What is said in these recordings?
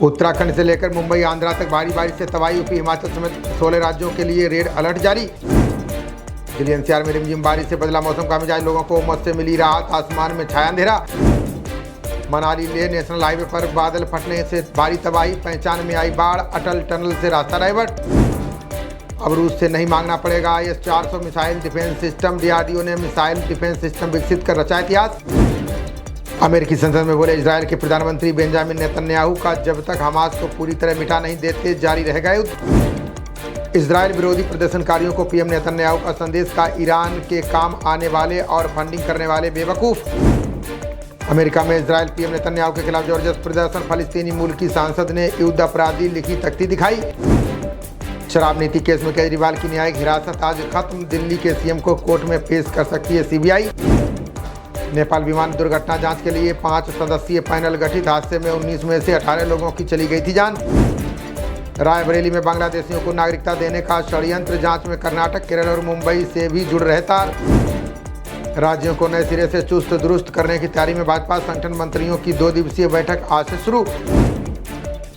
उत्तराखंड से लेकर मुंबई आंध्रा तक भारी बारिश से तबाही यूपी हिमाचल समेत 16 राज्यों के लिए रेड अलर्ट जारी। दिल्ली एनसीआर में रिमझिम बारिश से बदला मौसम का मिजाज, लोगों को उमस से मिली राहत, आसमान में छाया अंधेरा। मनाली लेह नेशनल हाईवे पर बादल फटने से भारी तबाही, पहचान में आई बाढ़, अटल टनल से रास्ता डाइवर्ट। अब रूस से नहीं मांगना पड़ेगा IS-400 missile defence system, DRDO ने मिसाइल डिफेंस सिस्टम विकसित कर रचा इतिहास। अमेरिकी संसद में बोले इजरायल के प्रधानमंत्री बेंजामिन नेतन्याहू का जब तक हमास को पूरी तरह मिटा नहीं देते जारी रहेगा युद्ध। इजरायल विरोधी प्रदर्शनकारियों को पीएम नेतन्याहू का संदेश का ईरान के काम आने वाले और फंडिंग करने वाले बेवकूफ़। अमेरिका में इजरायल पीएम नेतन्याहू के खिलाफ जबरदस्त प्रदर्शन, फलस्तीनी मूल की सांसद ने युद्ध अपराधी लिखी तख्ती दिखाई। शराब नीति केस में केजरीवाल की न्यायिक हिरासत आज खत्म, दिल्ली के सीएम को कोर्ट में पेश कर सकती है CBI। नेपाल विमान दुर्घटना जांच के लिए 5 सदस्यीय पैनल गठित, हादसे में 19 में से 18 लोगों की चली गई थी जान। रायबरेली में बांग्लादेशियों को नागरिकता देने का षड्यंत्र, जांच में कर्नाटक, केरल और मुंबई से भी जुड़ रहे तार। राज्यों को नए सिरे से चुस्त दुरुस्त करने की तैयारी में भाजपा संगठन मंत्रियों की 2 दिवसीय बैठक आज से शुरू।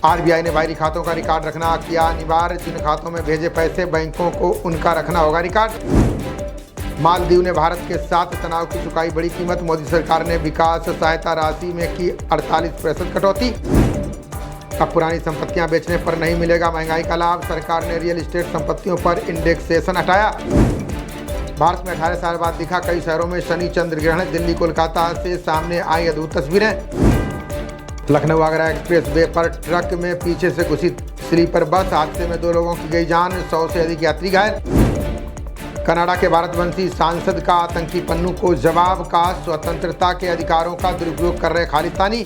RBI ने बाहरी खातों का रिकॉर्ड रखना किया अनिवार्य, जिन खातों में भेजे पैसे बैंकों को उनका रखना होगा रिकॉर्ड। मालदीव ने भारत के साथ तनाव की चुकाई बड़ी कीमत, मोदी सरकार ने विकास सहायता राशि में की 48% कटौती। अब पुरानी संपत्तियां बेचने पर नहीं मिलेगा महंगाई का लाभ, सरकार ने रियल एस्टेट संपत्तियों पर इंडेक्सेशन हटाया। भारत में 18 साल बाद दिखा कई शहरों में शनि चंद्र ग्रहण, दिल्ली कोलकाता से सामने आई अद्भुत तस्वीरें। लखनऊ आगरा एक्सप्रेस वे पर ट्रक में पीछे से घुसी स्लीपर बस, हादसे में 2 लोगों की गई जान, 100 से अधिक यात्री घायल। कनाडा के भारतवंशी सांसद का आतंकी पन्नू को जवाब का, स्वतंत्रता के अधिकारों का दुरुपयोग कर रहे खालिस्तानी।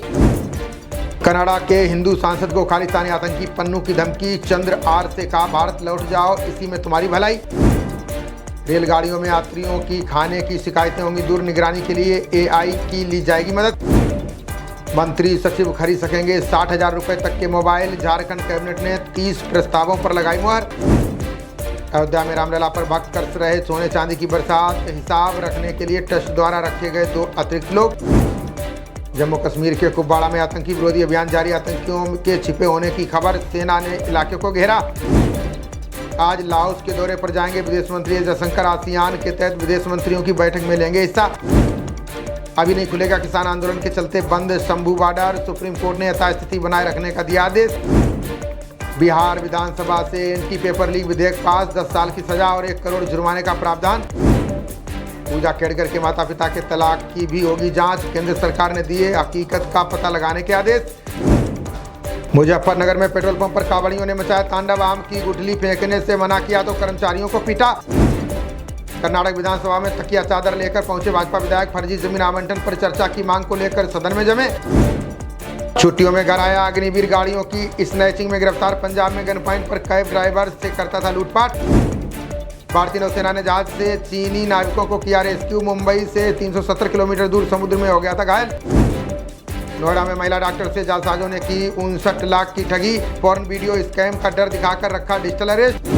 कनाडा के हिंदू सांसद को खालिस्तानी आतंकी पन्नू की धमकी, चंद्र आर से कहा भारत लौट जाओ, इसी में तुम्हारी भलाई। रेलगाड़ियों में यात्रियों की खाने की शिकायतें होंगी दूर, निगरानी के लिए AI की ली जाएगी मदद। मंत्री सचिव खरीद सकेंगे 60,000 रुपये तक के मोबाइल, झारखंड कैबिनेट ने 30 प्रस्तावों पर लगाई मुहर। अयोध्या में रामलला पर भक्त कर रहे सोने चांदी की बरसात, हिसाब रखने के लिए ट्रस्ट द्वारा रखे गए 2 अतिरिक्त लोग। जम्मू कश्मीर के कुपवाड़ा में आतंकी विरोधी अभियान जारी, आतंकियों के छिपे होने की खबर, सेना ने इलाके को घेरा। आज लाओस के दौरे पर जाएंगे विदेश मंत्री जयशंकर, आसियान के तहत विदेश मंत्रियों की बैठक में लेंगे हिस्सा। अभी नहीं खुलेगा किसान आंदोलन के चलते बंद शंभू बॉर्डर, सुप्रीम कोर्ट ने यथास्थिति बनाए रखने का दिया आदेश। बिहार विधानसभा से एंटी पेपर लीक विधेयक पास, 10 साल की सजा और 1 करोड़ जुर्माने का प्रावधान। पूजा केड़कर के माता पिता के तलाक की भी होगी जांच, केंद्र सरकार ने दिए हकीकत का पता लगाने के आदेश। मुजफ्फरनगर में पेट्रोल पंप पर कांवड़ियों ने मचाया तांडव, आम की गुठली फेंकने से मना किया तो कर्मचारियों को पीटा। कर्नाटक विधानसभा में तकिया चादर लेकर पहुंचे भाजपा विधायक, फर्जी जमीन आवंटन पर चर्चा की मांग को लेकर सदन में जमे। छुट्टियों में घर आया अग्निवीर गाड़ियों की स्नैचिंग में गिरफ्तार, पंजाब में गन पॉइंट पर कैब ड्राइवर से करता था लूटपाट। भारतीय नौसेना ने जहाज से चीनी नाविकों को किया रेस्क्यू, मुंबई से 370 किलोमीटर दूर समुद्र में हो गया था घायल। नोएडा में महिला डॉक्टर से जालसाजों ने की 59 लाख की ठगी, पोर्न वीडियो स्कैम का डर दिखाकर रखा डिजिटल अरेस्ट।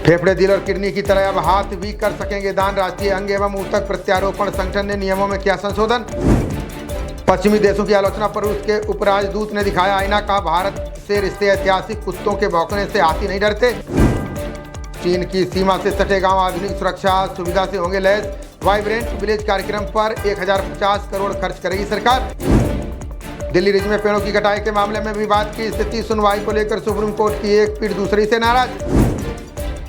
फेफड़े, दिल और किडनी की तरह अब हाथ भी कर सकेंगे दान, राष्ट्रीय अंग एवं ऊतक प्रत्यारोपण संगठन ने नियमों में किया संशोधन। पश्चिमी देशों की आलोचना पर रूस के उपराजदूत ने दिखाया आईना, कहा भारत से रिश्ते ऐतिहासिक, कुत्तों के भौंकने से हाथी नहीं डरते। चीन की सीमा से सटे गांव आधुनिक सुरक्षा सुविधा से होंगे लैस, वाइब्रेंट विलेज कार्यक्रम पर 1050 करोड़ खर्च करेगी सरकार। दिल्ली रिज में पेड़ों की कटाई के मामले में विवाद की स्थिति, सुनवाई को लेकर सुप्रीम कोर्ट की एक पीठ दूसरी से नाराज।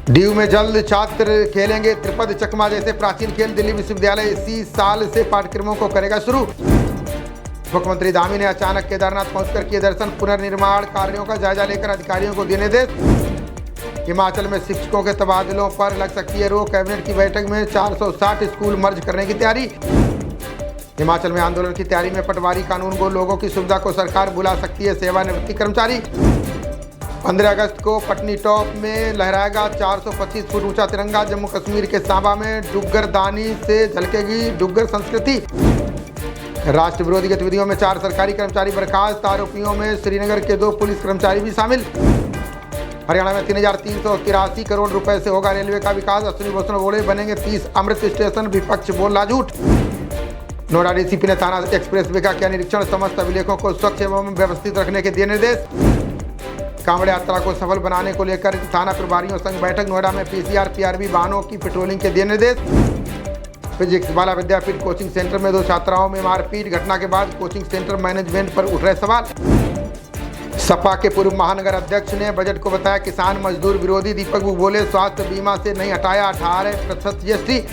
डीयू में जल्द छात्र खेलेंगे त्रिपद चकमा जैसे प्राचीन खेल, दिल्ली विश्वविद्यालय इसी साल से पाठ्यक्रमों को करेगा शुरू। मुख्यमंत्री धामी ने अचानक केदारनाथ पहुंचकर किए दर्शन, पुनर्निर्माण कार्यों का जायजा लेकर अधिकारियों को दिए निर्देश। हिमाचल में शिक्षकों के तबादलों पर लग सकती है रोक, कैबिनेट की बैठक में 460 स्कूल मर्ज करने की तैयारी। हिमाचल में आंदोलन की तैयारी में पटवारी कानून को, लोगों की सुविधा को सरकार बुला सकती है सेवानिवृत्ति कर्मचारी। 15 अगस्त को पटनी टॉप में लहराएगा 425 फुट ऊंचा तिरंगा, जम्मू कश्मीर के सांबा में डुग्गर दानी से झलकेगी डुग्गर संस्कृति। राष्ट्र विरोधी गतिविधियों में 4 सरकारी कर्मचारी बर्खास्त, आरोपियों में श्रीनगर के 2 पुलिस कर्मचारी भी शामिल। हरियाणा में 3,383 करोड़ रुपए से होगा रेलवे का विकास, अश्विनी वैष्णव बोले बनेंगे 30 अमृत स्टेशन, विपक्ष बोला झूठ। नोएडा डीसीपी ने थाना एक्सप्रेसवे का किया निरीक्षण, समस्त अभिलेखों को स्वच्छ एवं व्यवस्थित रखने के दिए निर्देश। कांवड़ यात्रा को सफल बनाने को लेकर थाना प्रभारियों संग बैठक, नोएडा में पीसीआर पीआरबी वाहनों की पेट्रोलिंग के दिए निर्देश। फिजिक्स बाला विद्यापीठ कोचिंग सेंटर में 2 छात्राओं में मारपीट, घटना के बाद कोचिंग सेंटर मैनेजमेंट पर उठ रहे सवाल। सपा के पूर्व महानगर अध्यक्ष ने बजट को बताया किसान मजदूर विरोधी। दीपक बुक बोले स्वास्थ्य बीमा से नहीं हटाया 18% जीएसटी।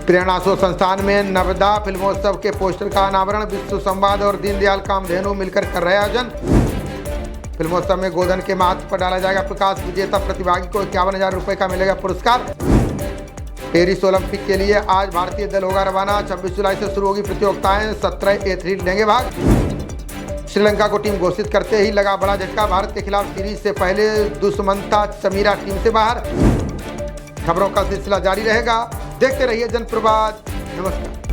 प्रेरणा शोध संस्थान में नवदा फिल्मोत्सव के पोस्टर का अनावरण, विश्व संवाद और दीनदयाल कामधेनु मिलकर कर रहे आयोजन। फिल्मोत्सव में गोधन के महत्व पर डाला जाएगा प्रकाश, विजेता प्रतिभागी को 51,000 रुपये का मिलेगा पुरस्कार। पेरिस ओलंपिक के लिए आज भारतीय दल होगा रवाना, 26 जुलाई से शुरू होगी प्रतियोगिताएं, 17 एथलीट लेंगे भाग। श्रीलंका को टीम घोषित करते ही लगा बड़ा झटका, भारत के खिलाफ सीरीज से पहले दुष्मंता चमीरा टीम से बाहर। खबरों का सिलसिला जारी रहेगा, देखते रहिए जनप्रवाद। नमस्कार।